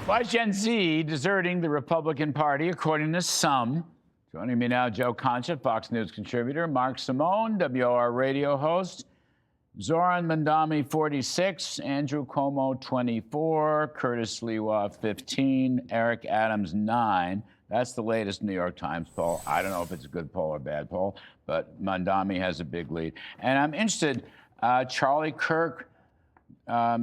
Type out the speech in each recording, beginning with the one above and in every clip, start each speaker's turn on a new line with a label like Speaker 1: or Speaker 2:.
Speaker 1: Why is Gen Z deserting the Republican Party, according to some? Joining me now, Joe Concha, Fox News contributor, Mark Simone, WOR radio host, Zohran Mamdani, 46, Andrew Cuomo, 24, Curtis Lewa, 15, Eric Adams, 9. That's the latest New York Times poll. I don't know if it's a good poll or bad poll, but Mamdani has a big lead. And I'm interested, Charlie Kirk, a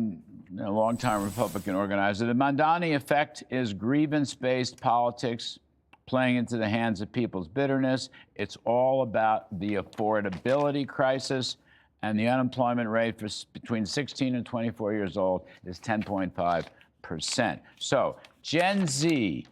Speaker 1: longtime Republican organizer, the Mamdani effect is grievance-based politics playing into the hands of people's bitterness. It's all about the affordability crisis, and the unemployment rate for between 16 and 24 years old is 10.5%. So Gen Z,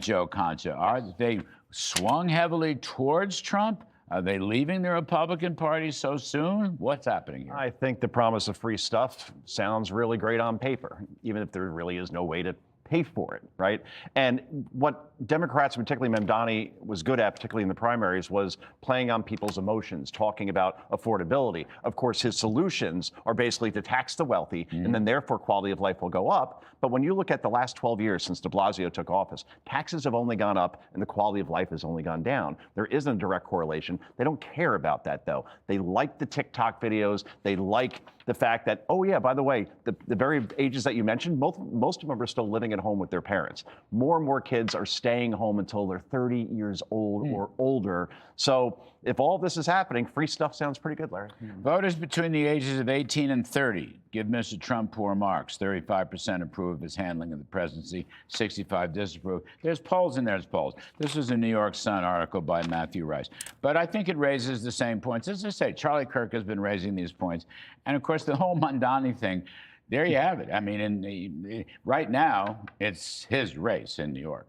Speaker 1: Joe Concha, are they swung heavily towards Trump? Are they leaving the Republican Party so soon? What's happening here?
Speaker 2: I think the promise of free stuff sounds really great on paper, even if there really is no way to pay for it, right? And what Democrats, particularly Mamdani, was good at, particularly in the primaries, was playing on people's emotions, talking about affordability. Of course, his solutions are basically to tax the wealthy, and then therefore quality of life will go up. But when you look at the last 12 years since de Blasio took office, taxes have only gone up and the quality of life has only gone down. There isn't a direct correlation. They don't care about that, though. They like the TikTok videos. They like the fact that, oh yeah, by the way, the very ages that you mentioned, most of them are still living at home with their parents. More and more kids are staying home until they're 30 years old or older. So if all this is happening, free stuff sounds pretty good, Larry.
Speaker 1: Voters between the ages of 18 and 30 give Mr. Trump poor marks. 35% approve of his handling of the presidency, 65% disapprove. There's polls and there's polls. This was a New York Sun article by Matthew Rice. But I think it raises the same points. As I say, Charlie Kirk has been raising these points. And of course, the whole Mamdani thing, there you have it. I mean, right now, it's his race in New York.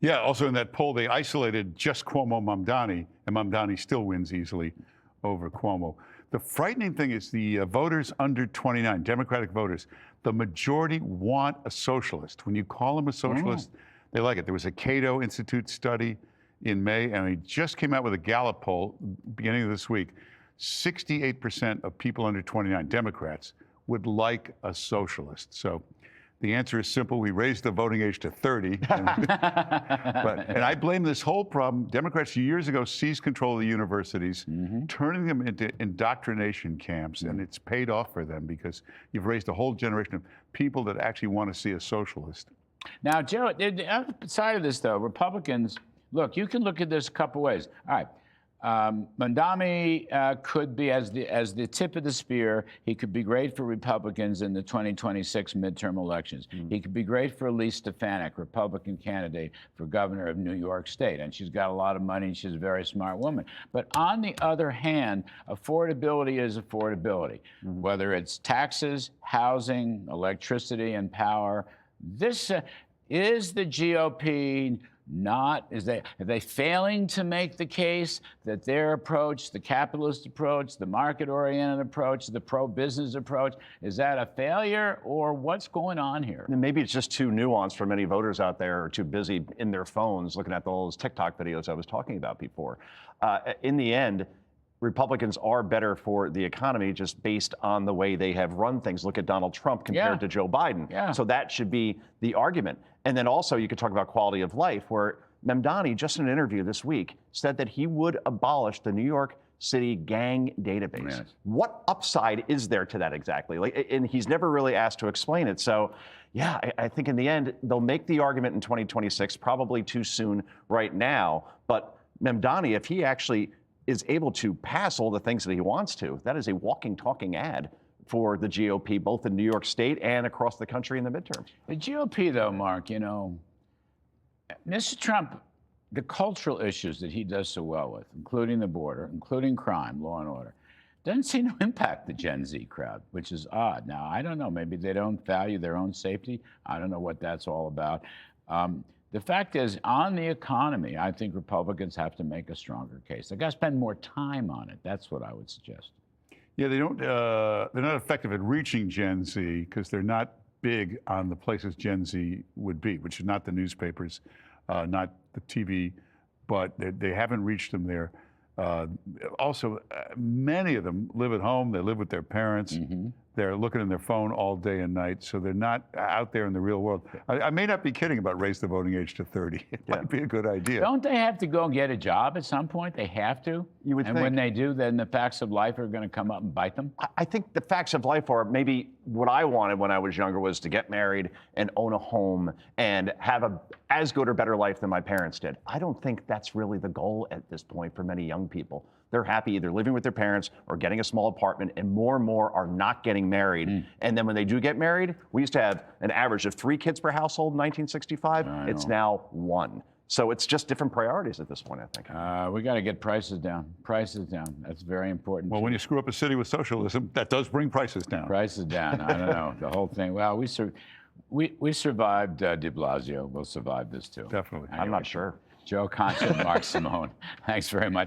Speaker 3: Yeah, also in that poll, they isolated just Cuomo Mamdani, and Mamdani still wins easily over Cuomo. The frightening thing is the voters under 29, Democratic voters, the majority want a socialist. When you call them a socialist, they like it. There was a Cato Institute study in May, and it just came out with a Gallup poll beginning of this week. 68% of people under 29, Democrats, would like a socialist. So the answer is simple. We raised the voting age to 30. And I blame this whole problem. Democrats years ago seized control of the universities, turning them into indoctrination camps, and it's paid off for them because you've raised a whole generation of people that actually want to see a socialist.
Speaker 1: Now, Joe, the other side of this, though, Republicans, look, you can look at this a couple ways. All right. Mamdani could be, as the tip of the spear, he could be great for Republicans in the 2026 midterm elections. He could be great for Elise Stefanik, Republican candidate for governor of New York State. And she's got a lot of money and she's a very smart woman. But on the other hand, affordability is affordability. Whether it's taxes, housing, electricity, and power, this is the GOP are they failing to make the case that their approach, the capitalist approach, the market-oriented approach, the pro-business approach, is that a failure, or what's going on here?
Speaker 2: And maybe it's just too nuanced for many voters out there, or too busy in their phones looking at all those TikTok videos I was talking about before. In the end, Republicans are better for the economy just based on the way they have run things. Look at Donald Trump compared to Joe Biden. So that should be the argument. And then also you could talk about quality of life, where Mamdani, just in an interview this week, said that he would abolish the New York City gang database. What upside is there to that exactly? And he's never really asked to explain it. So yeah, I think in the end, they'll make the argument in 2026, probably too soon right now. But Mamdani, if he actually is able to pass all the things that he wants to, that is a walking, talking ad for the GOP, both in New York State and across the country in the midterms.
Speaker 1: The GOP, though, Mark, you know, Mr. Trump, the cultural issues that he does so well with, including the border, including crime, law and order, doesn't seem to impact the Gen Z crowd, which is odd. Now, I don't know, maybe they don't value their own safety. I don't know what that's all about. The fact is, on the economy, I think Republicans have to make a stronger case. They've got to spend more time on it. That's what I would suggest.
Speaker 3: Yeah, they're not effective at reaching Gen Z because they're not big on the places Gen Z would be, which is not the newspapers, not the TV, but they haven't reached them there. Also, many of them live at home. They live with their parents. They're looking in their phone all day and night, so they're not out there in the real world. I may not be kidding about raise the voting age to 30. It might be a good idea.
Speaker 1: Don't they have to go and get a job at some point? They have to?
Speaker 2: You would
Speaker 1: and
Speaker 2: think.
Speaker 1: when they do, then the facts of life are going to come up and bite them?
Speaker 2: I think the facts of life are maybe what I wanted when I was younger was to get married and own a home and have a as good or better life than my parents did. I don't think that's really the goal at this point for many young people. They're happy either living with their parents or getting a small apartment, and more are not getting married. And then when they do get married, we used to have an average of 3 kids per household in 1965. It's now 1. So it's just different priorities at this point, I think.
Speaker 1: We got to get prices down. Prices down. That's very important.
Speaker 3: Well, when you screw up a city with socialism, that does bring prices down.
Speaker 1: Prices down. I don't know. The whole thing. Well, we survived de Blasio. We'll survive this too.
Speaker 3: Definitely.
Speaker 2: I'm not sure.
Speaker 1: Joe Concha and Mark Simone. Thanks very much.